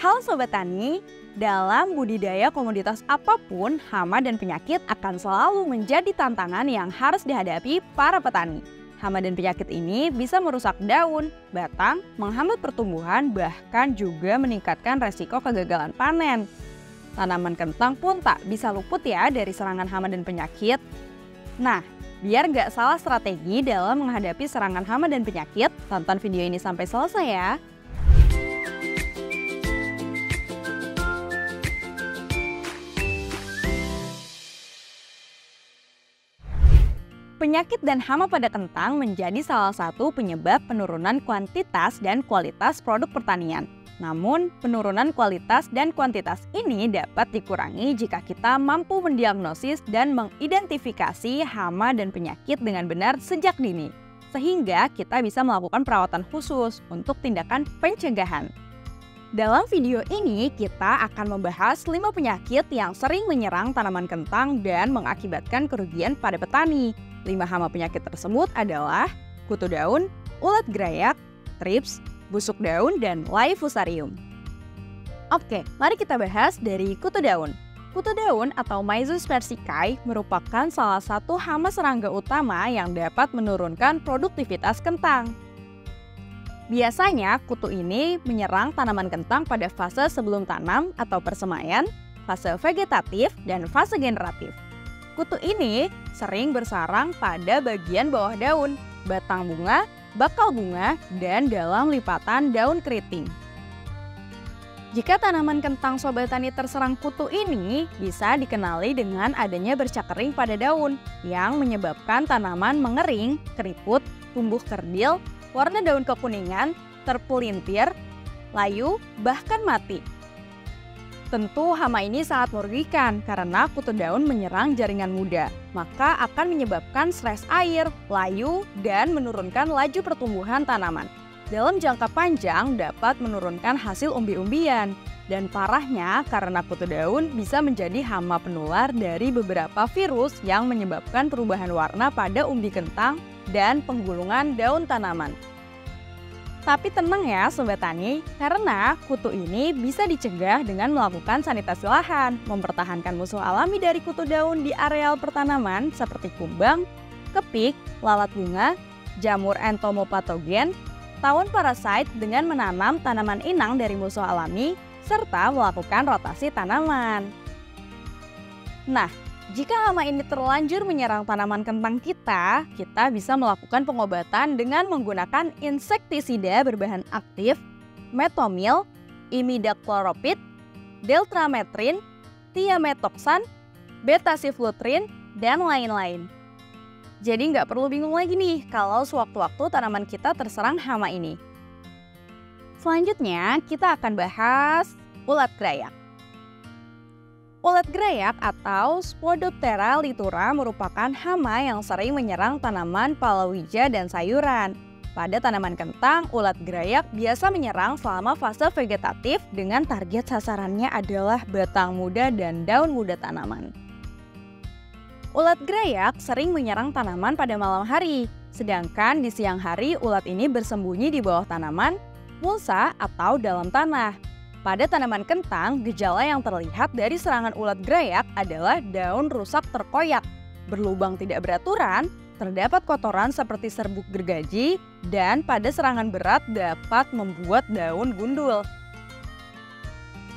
Halo Sobat Tani, dalam budidaya komoditas apapun, hama dan penyakit akan selalu menjadi tantangan yang harus dihadapi para petani. Hama dan penyakit ini bisa merusak daun, batang, menghambat pertumbuhan, bahkan juga meningkatkan resiko kegagalan panen. Tanaman kentang pun tak bisa luput ya dari serangan hama dan penyakit. Nah, biar nggak salah strategi dalam menghadapi serangan hama dan penyakit, tonton video ini sampai selesai ya. Penyakit dan hama pada kentang menjadi salah satu penyebab penurunan kuantitas dan kualitas produk pertanian. Namun, penurunan kualitas dan kuantitas ini dapat dikurangi jika kita mampu mendiagnosis dan mengidentifikasi hama dan penyakit dengan benar sejak dini, sehingga kita bisa melakukan perawatan khusus untuk tindakan pencegahan. Dalam video ini, kita akan membahas 5 penyakit yang sering menyerang tanaman kentang dan mengakibatkan kerugian pada petani. 5 hama penyakit tersebut adalah kutu daun, ulat gerayak, thrips, busuk daun, dan lai fusarium. Oke, mari kita bahas dari kutu daun. Kutu daun atau Myzus persicai merupakan salah satu hama serangga utama yang dapat menurunkan produktivitas kentang. Biasanya kutu ini menyerang tanaman kentang pada fase sebelum tanam atau persemaian, fase vegetatif, dan fase generatif. Kutu ini sering bersarang pada bagian bawah daun, batang bunga, bakal bunga, dan dalam lipatan daun keriting. Jika tanaman kentang Sobat Tani terserang kutu ini, bisa dikenali dengan adanya bercak kering pada daun yang menyebabkan tanaman mengering, keriput, tumbuh kerdil, warna daun kekuningan, terpelintir, layu, bahkan mati. Tentu hama ini sangat merugikan karena kutu daun menyerang jaringan muda, maka akan menyebabkan stres air, layu, dan menurunkan laju pertumbuhan tanaman. Dalam jangka panjang dapat menurunkan hasil umbi-umbian, dan parahnya karena kutu daun bisa menjadi hama penular dari beberapa virus yang menyebabkan perubahan warna pada umbi kentang dan penggulungan daun tanaman. Tapi tenang ya Sobat Tani, karena kutu ini bisa dicegah dengan melakukan sanitasi lahan, mempertahankan musuh alami dari kutu daun di areal pertanaman seperti kumbang, kepik, lalat bunga, jamur entomopatogen, tawon parasit dengan menanam tanaman inang dari musuh alami, serta melakukan rotasi tanaman. Nah, jika hama ini terlanjur menyerang tanaman kentang kita bisa melakukan pengobatan dengan menggunakan insektisida berbahan aktif, metomil, imidacloroprid, deltrametrin, thiamethoxam, betasiflutrin, dan lain-lain. Jadi nggak perlu bingung lagi nih kalau sewaktu-waktu tanaman kita terserang hama ini. Selanjutnya kita akan bahas ulat gerayak. Ulat gerayak atau Spodoptera litura merupakan hama yang sering menyerang tanaman palawija dan sayuran. Pada tanaman kentang, ulat gerayak biasa menyerang selama fase vegetatif dengan target sasarannya adalah batang muda dan daun muda tanaman. Ulat gerayak sering menyerang tanaman pada malam hari, sedangkan di siang hari ulat ini bersembunyi di bawah tanaman, mulsa, atau dalam tanah. Pada tanaman kentang, gejala yang terlihat dari serangan ulat gerayak adalah daun rusak terkoyak, berlubang tidak beraturan, terdapat kotoran seperti serbuk gergaji, dan pada serangan berat dapat membuat daun gundul.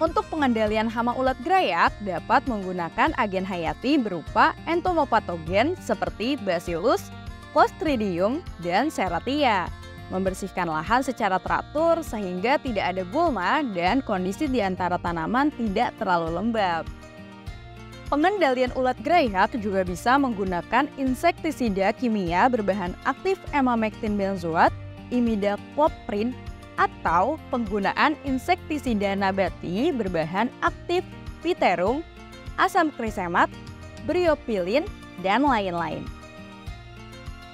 Untuk pengendalian hama ulat gerayak dapat menggunakan agen hayati berupa entomopatogen seperti Bacillus, Clostridium, dan Serratia. Membersihkan lahan secara teratur sehingga tidak ada gulma dan kondisi di antara tanaman tidak terlalu lembab. Pengendalian ulat gerayak juga bisa menggunakan insektisida kimia berbahan aktif emamectin benzoat, imidacloprid, atau penggunaan insektisida nabati berbahan aktif piterum, asam krisemat, bryopilin, dan lain-lain.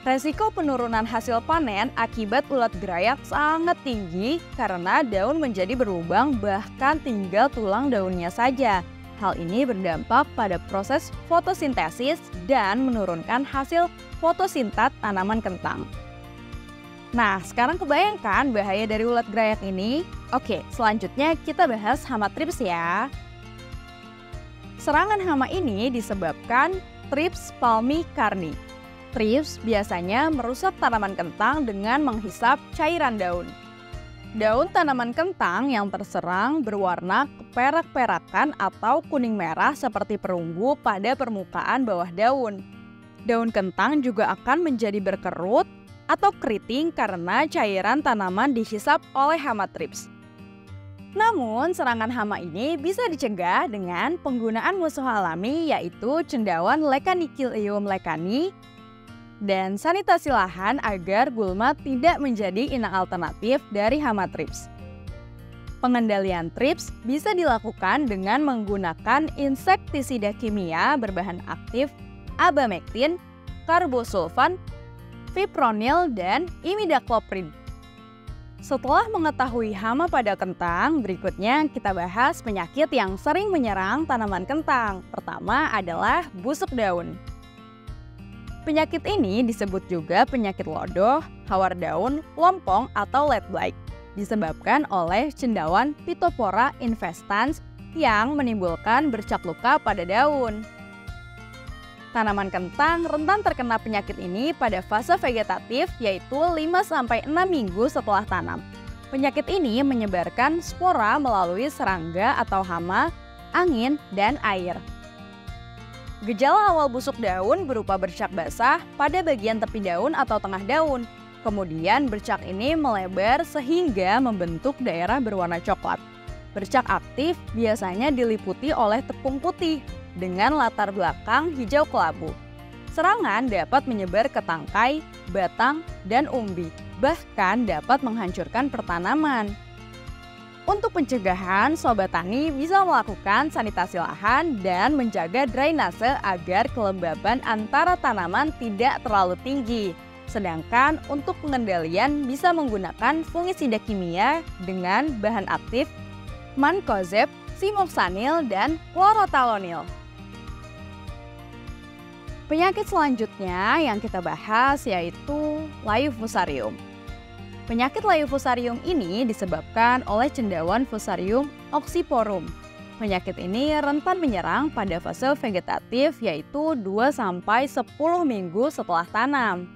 Resiko penurunan hasil panen akibat ulat gerayak sangat tinggi karena daun menjadi berlubang bahkan tinggal tulang daunnya saja. Hal ini berdampak pada proses fotosintesis dan menurunkan hasil fotosintat tanaman kentang. Nah, sekarang kebayangkan bahaya dari ulat gerayak ini? Oke, selanjutnya kita bahas hama thrips ya. Serangan hama ini disebabkan Thrips palmicarni. Thrips biasanya merusak tanaman kentang dengan menghisap cairan daun. Daun tanaman kentang yang terserang berwarna keperak-perakan atau kuning merah seperti perunggu pada permukaan bawah daun. Daun kentang juga akan menjadi berkerut atau keriting karena cairan tanaman dihisap oleh hama thrips. Namun, serangan hama ini bisa dicegah dengan penggunaan musuh alami yaitu cendawan Lecanicillium lecanii dan sanitasi lahan agar gulma tidak menjadi inang alternatif dari hama thrips. Pengendalian thrips bisa dilakukan dengan menggunakan insektisida kimia berbahan aktif abamectin, karbosulfan, fipronil, dan imidacloprid. Setelah mengetahui hama pada kentang, berikutnya kita bahas penyakit yang sering menyerang tanaman kentang. Pertama adalah busuk daun. Penyakit ini disebut juga penyakit lodoh, hawar daun, lompong, atau lead blight. Disebabkan oleh cendawan Phytophthora infestans yang menimbulkan bercak luka pada daun. Tanaman kentang rentan terkena penyakit ini pada fase vegetatif yaitu 5-6 minggu setelah tanam. Penyakit ini menyebarkan spora melalui serangga atau hama, angin, dan air. Gejala awal busuk daun berupa bercak basah pada bagian tepi daun atau tengah daun. Kemudian bercak ini melebar sehingga membentuk daerah berwarna coklat. Bercak aktif biasanya diliputi oleh tepung putih dengan latar belakang hijau kelabu. Serangan dapat menyebar ke tangkai, batang, dan umbi, bahkan dapat menghancurkan pertanaman. Untuk pencegahan, Sobat Tani bisa melakukan sanitasi lahan dan menjaga drainase agar kelembaban antara tanaman tidak terlalu tinggi. Sedangkan untuk pengendalian bisa menggunakan fungisida kimia dengan bahan aktif mancozeb, simoxanil, dan chlorothalonil. Penyakit selanjutnya yang kita bahas yaitu layu fusarium. Penyakit layu fusarium ini disebabkan oleh cendawan Fusarium oxyporum. Penyakit ini rentan menyerang pada fase vegetatif yaitu 2-10 minggu setelah tanam.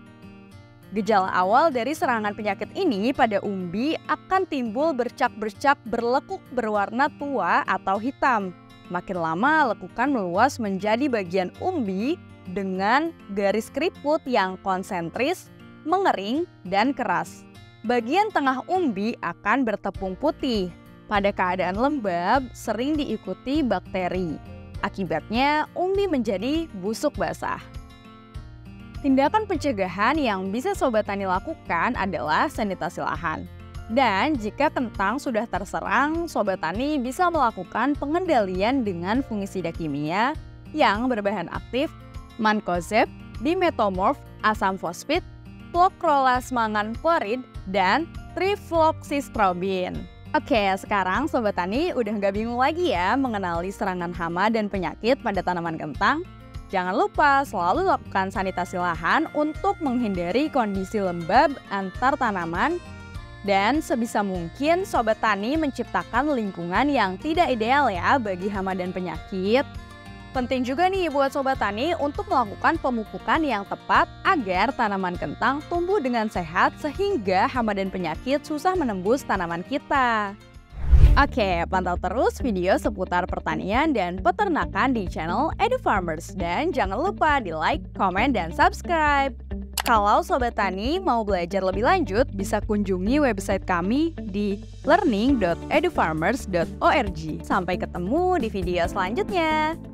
Gejala awal dari serangan penyakit ini pada umbi akan timbul bercak-bercak berlekuk berwarna tua atau hitam. Makin lama lekukan meluas menjadi bagian umbi dengan garis keriput yang konsentris, mengering, dan keras. Bagian tengah umbi akan bertepung putih. Pada keadaan lembab, sering diikuti bakteri. Akibatnya, umbi menjadi busuk basah. Tindakan pencegahan yang bisa Sobat Tani lakukan adalah sanitasi lahan. Dan jika kentang sudah terserang, Sobat Tani bisa melakukan pengendalian dengan fungisida kimia yang berbahan aktif mancozeb, dimetomorf, asam fosfit, fluorolas mangan klorid, dan trifloxystrobin. Oke, sekarang Sobat Tani udah nggak bingung lagi ya mengenali serangan hama dan penyakit pada tanaman kentang? Jangan lupa selalu lakukan sanitasi lahan untuk menghindari kondisi lembab antar tanaman dan sebisa mungkin Sobat Tani menciptakan lingkungan yang tidak ideal ya bagi hama dan penyakit. Penting juga nih buat Sobat Tani untuk melakukan pemupukan yang tepat agar tanaman kentang tumbuh dengan sehat sehingga hama dan penyakit susah menembus tanaman kita. Oke, pantau terus video seputar pertanian dan peternakan di channel EduFarmers. Dan jangan lupa di like, komen, dan subscribe. Kalau Sobat Tani mau belajar lebih lanjut, bisa kunjungi website kami di learning.edufarmers.org. Sampai ketemu di video selanjutnya.